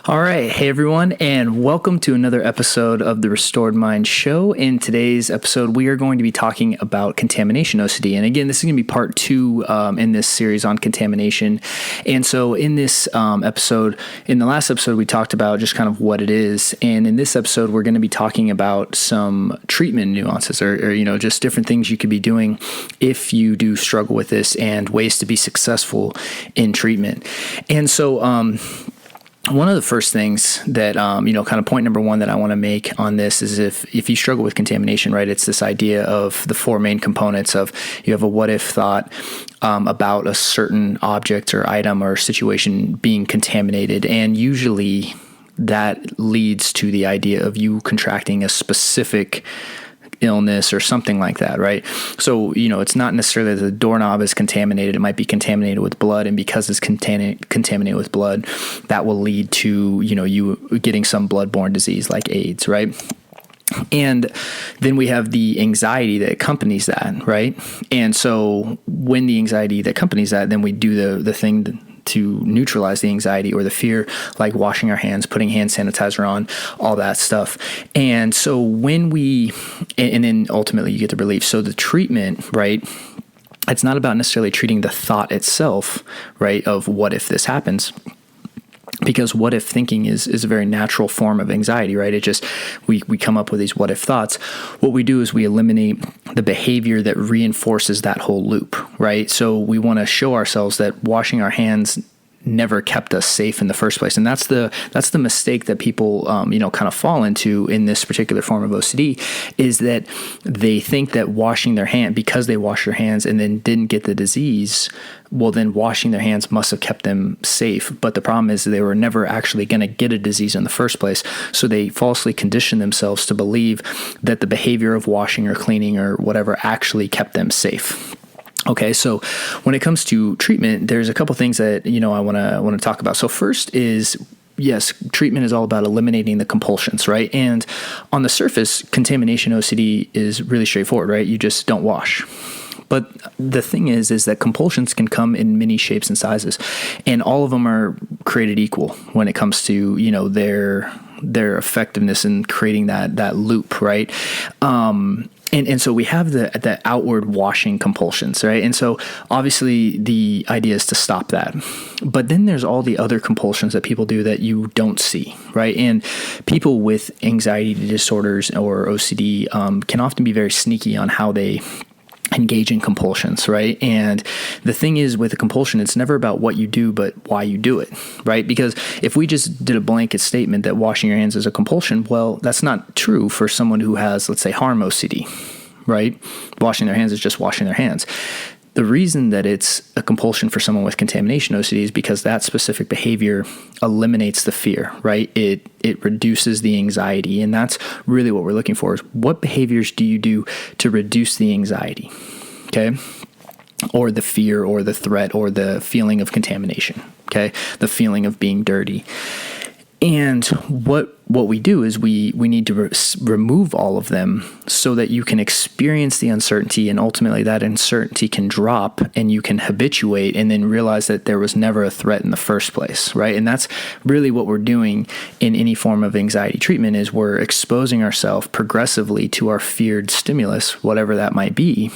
All right. Hey, everyone, and welcome to another episode of the Restored Mind Show. In today's episode, we are going to be talking about contamination OCD. And again, this is going to be part two in this series on contamination. And so in this episode, in the last episode, we talked about just kind of what it is. And in this episode, we're going to be talking about some treatment nuances or just different things you could be doing if you do struggle with this and ways to be successful in treatment. And so, one of the first things that, kind of point number one that I want to make on this is if you struggle with contamination, right, it's this idea of the four main components of you have a what if thought about a certain object or item or situation being contaminated. And usually that leads to the idea of you contracting a specific illness or something like that, right? So, it's not necessarily that the doorknob is contaminated. It might be contaminated with blood. And because it's contaminated with blood, that will lead to, you getting some bloodborne disease like AIDS, right? And then we have the anxiety that accompanies that, right? And so when the anxiety that accompanies that, then we do the thing to neutralize the anxiety or the fear, like washing our hands, putting hand sanitizer on, all that stuff. And so when and then ultimately you get the relief. So the treatment, right, it's not about necessarily treating the thought itself, right, of what if this happens. Because what if thinking is a very natural form of anxiety, right? It just, we come up with these what if thoughts. What we do is we eliminate the behavior that reinforces that whole loop, right? So we want to show ourselves that washing our hands never kept us safe in the first place. And that's the mistake that people, kind of fall into in this particular form of OCD, is that they think that washing their hand, because they wash their hands and then didn't get the disease, well, then washing their hands must have kept them safe. But the problem is they were never actually going to get a disease in the first place. So they falsely condition themselves to believe that the behavior of washing or cleaning or whatever actually kept them safe. Okay, so when it comes to treatment, there's a couple things that I want to talk about. So first is, yes, treatment is all about eliminating the compulsions, right? And on the surface, contamination OCD is really straightforward, right? You just don't wash. But the thing is that compulsions can come in many shapes and sizes, and all of them are created equal when it comes to their effectiveness in creating that loop, right? And so we have the outward washing compulsions, right? And so obviously the idea is to stop that. But then there's all the other compulsions that people do that you don't see, right? And people with anxiety disorders or OCD can often be very sneaky on how they engage in compulsions, right? And the thing is with a compulsion, it's never about what you do, but why you do it, right? Because if we just did a blanket statement that washing your hands is a compulsion, well, that's not true for someone who has, let's say, harm OCD, right? Washing their hands is just washing their hands. The reason that it's a compulsion for someone with contamination OCD is because that specific behavior eliminates the fear, right? It reduces the anxiety, and that's really what we're looking for, is what behaviors do you do to reduce the anxiety, okay? Or the fear or the threat or the feeling of contamination, okay? The feeling of being dirty. And what we do is we need to remove all of them so that you can experience the uncertainty, and ultimately that uncertainty can drop and you can habituate and then realize that there was never a threat in the first place, right? And that's really what we're doing in any form of anxiety treatment, is we're exposing ourselves progressively to our feared stimulus, whatever that might be,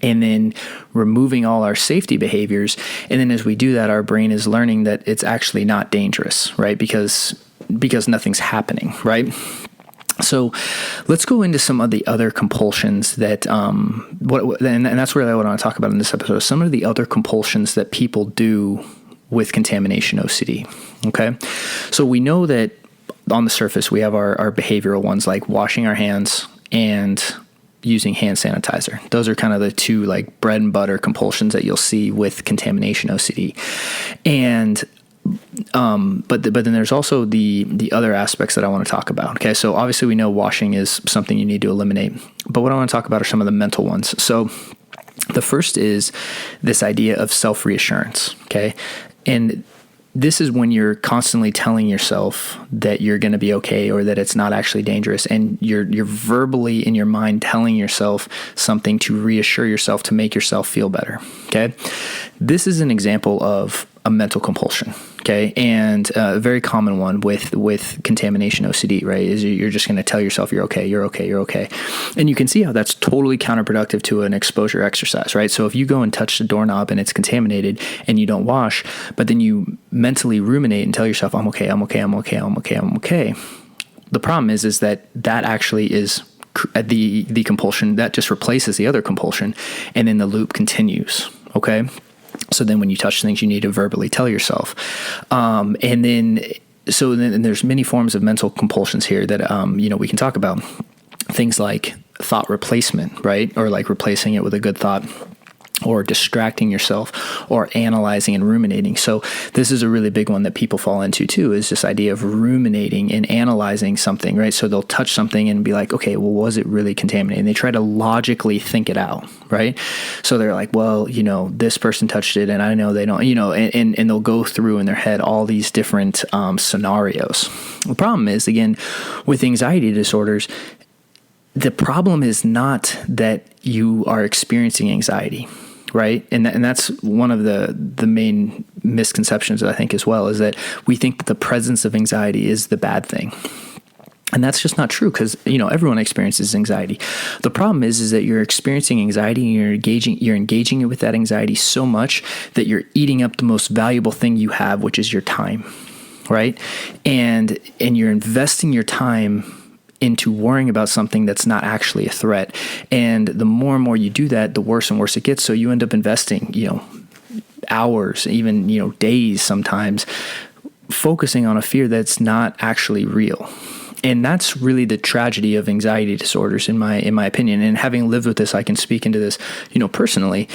and then removing all our safety behaviors. And then as we do that, our brain is learning that it's actually not dangerous, right? Because nothing's happening, right? So let's go into some of the other compulsions that, and that's really what I want to talk about in this episode, some of the other compulsions that people do with contamination OCD, okay? So we know that on the surface, we have our behavioral ones like washing our hands and using hand sanitizer. Those are kind of the two like bread and butter compulsions that you'll see with contamination OCD. And but then there's also the other aspects that I want to talk about. Okay, so obviously we know washing is something you need to eliminate, but what I want to talk about are some of the mental ones. So the first is this idea of self-reassurance. Okay, and this is when you're constantly telling yourself that you're going to be okay or that it's not actually dangerous, and you're verbally in your mind telling yourself something to reassure yourself, to make yourself feel better. Okay, this is an example of a mental compulsion. Okay. And a very common one with contamination OCD, right, is you're just going to tell yourself you're okay, you're okay, you're okay. And you can see how that's totally counterproductive to an exposure exercise, right? So if you go and touch the doorknob and it's contaminated and you don't wash, but then you mentally ruminate and tell yourself, I'm okay, I'm okay, I'm okay, I'm okay, I'm okay. The problem is that actually is the compulsion that just replaces the other compulsion, and then the loop continues. Okay. So then when you touch things, you need to verbally tell yourself. And then there's many forms of mental compulsions here that, we can talk about. Things like thought replacement, right? Or like replacing it with a good thought, or distracting yourself, or analyzing and ruminating. So this is a really big one that people fall into too, is this idea of ruminating and analyzing something, right? So they'll touch something and be like, okay, well, was it really contaminated? And they try to logically think it out, right? So they're like, well, this person touched it and I know they don't, and they'll go through in their head all these different scenarios. The problem is, again, with anxiety disorders, the problem is not that you are experiencing anxiety, right? And that's one of the main misconceptions, I think, as well, is that we think that the presence of anxiety is the bad thing. And that's just not true, because, everyone experiences anxiety. The problem is that you're experiencing anxiety and you're engaging with that anxiety so much that you're eating up the most valuable thing you have, which is your time, right? And you're investing your time into worrying about something that's not actually a threat. And the more and more you do that, the worse and worse it gets. So you end up investing, hours, even, days sometimes, focusing on a fear that's not actually real. And that's really the tragedy of anxiety disorders, in my opinion. And having lived with this, I can speak into this, personally,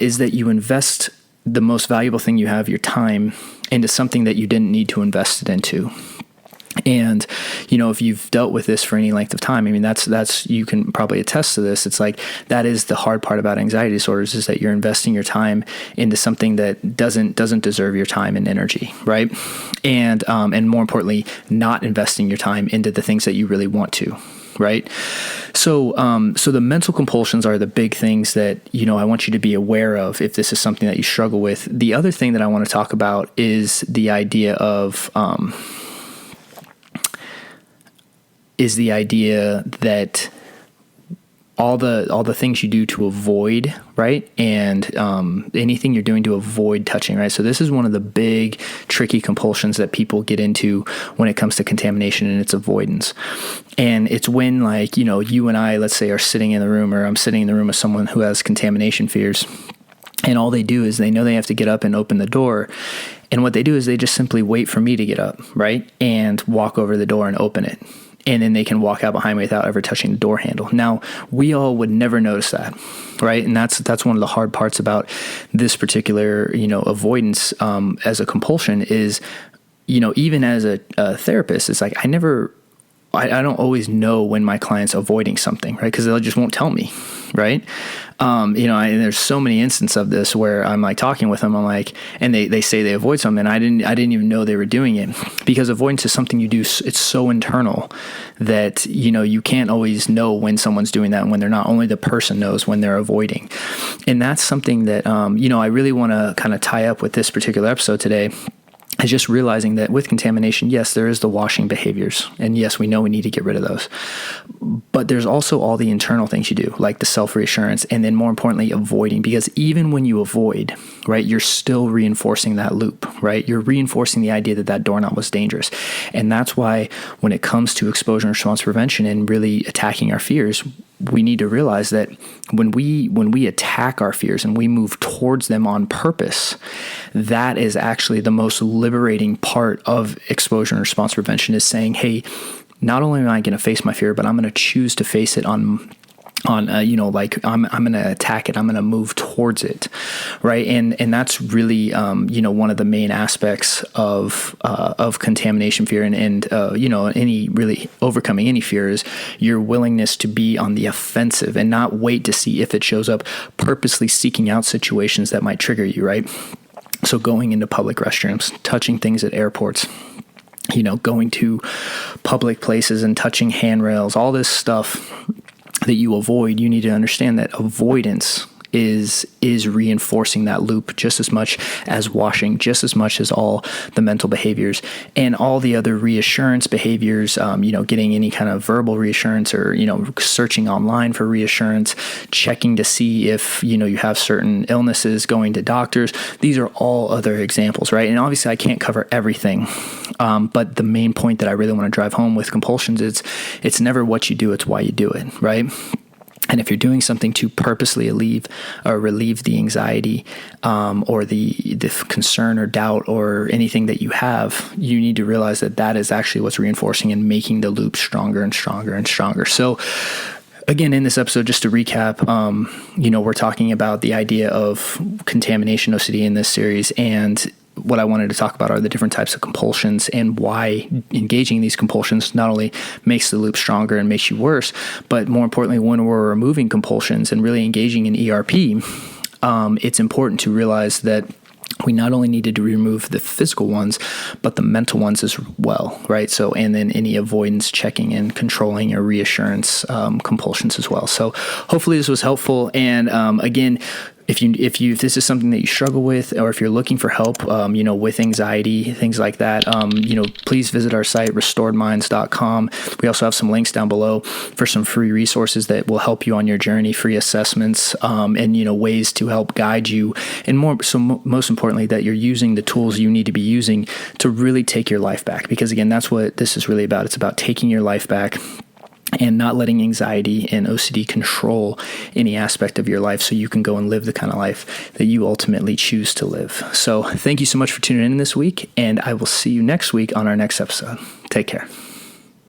is that you invest the most valuable thing you have, your time, into something that you didn't need to invest it into. And, if you've dealt with this for any length of time, I mean, that's, you can probably attest to this. It's like, that is the hard part about anxiety disorders, is that you're investing your time into something that doesn't deserve your time and energy. Right. And more importantly, not investing your time into the things that you really want to. Right. So the mental compulsions are the big things that, I want you to be aware of if this is something that you struggle with. The other thing that I want to talk about is the idea of, that all the things you do to avoid, right? And anything you're doing to avoid touching, right? So this is one of the big tricky compulsions that people get into when it comes to contamination, and its avoidance. And it's when, like, you and I, let's say, are sitting in the room, or I'm sitting in the room with someone who has contamination fears, and all they do is they know they have to get up and open the door. And what they do is they just simply wait for me to get up, right? And walk over the door and open it. And then they can walk out behind me without ever touching the door handle. Now, we all would never notice that, right? And that's one of the hard parts about this particular, avoidance as a compulsion is, even as a therapist, it's like I don't always know when my client's avoiding something, right? Because they just won't tell me, right? And there's so many instances of this where I'm like talking with them, I'm like, and they say they avoid something, and I didn't even know they were doing it, because avoidance is something you do. It's so internal that, you can't always know when someone's doing that and when they're not. Only the person knows when they're avoiding. And that's something that, I really want to kind of tie up with this particular episode today, is just realizing that with contamination, yes, there is the washing behaviors. And yes, we know we need to get rid of those. But there's also all the internal things you do, like the self-reassurance, and then more importantly, avoiding. Because even when you avoid, right, you're still reinforcing that loop, right? You're reinforcing the idea that doorknob was dangerous. And that's why when it comes to exposure and response prevention and really attacking our fears, we need to realize that when we attack our fears and we move towards them on purpose, that is actually the most liberating part of exposure and response prevention, is saying, hey, not only am I going to face my fear, but I'm going to choose to face it on I'm going to attack it. I'm going to move towards it. Right. And that's really, one of the main aspects of contamination fear and any really overcoming any fear is your willingness to be on the offensive and not wait to see if it shows up, purposely seeking out situations that might trigger you. Right. So going into public restrooms, touching things at airports, going to public places and touching handrails, all this stuff that you avoid, you need to understand that avoidance is reinforcing that loop just as much as washing, just as much as all the mental behaviors and all the other reassurance behaviors, getting any kind of verbal reassurance or, searching online for reassurance, checking to see if, you have certain illnesses, going to doctors. These are all other examples, right? And obviously I can't cover everything. But the main point that I really want to drive home with compulsions is it's never what you do, it's why you do it, right? And if you're doing something to purposely relieve the anxiety or the concern or doubt or anything that you have, you need to realize that is actually what's reinforcing and making the loop stronger and stronger and stronger. So again, in this episode, just to recap, we're talking about the idea of contamination OCD in this series, and what I wanted to talk about are the different types of compulsions and why engaging these compulsions not only makes the loop stronger and makes you worse, but more importantly, when we're removing compulsions and really engaging in ERP, it's important to realize that we not only needed to remove the physical ones, but the mental ones as well, right? So, and then any avoidance checking and controlling or reassurance compulsions as well. So hopefully this was helpful. And again, if this is something that you struggle with, or if you're looking for help, with anxiety, things like that, please visit our site, restoredminds.com. We also have some links down below for some free resources that will help you on your journey, free assessments, and, ways to help guide you. And most importantly, that you're using the tools you need to be using to really take your life back. Because again, that's what this is really about. It's about taking your life back and not letting anxiety and OCD control any aspect of your life so you can go and live the kind of life that you ultimately choose to live. So thank you so much for tuning in this week, and I will see you next week on our next episode. Take care.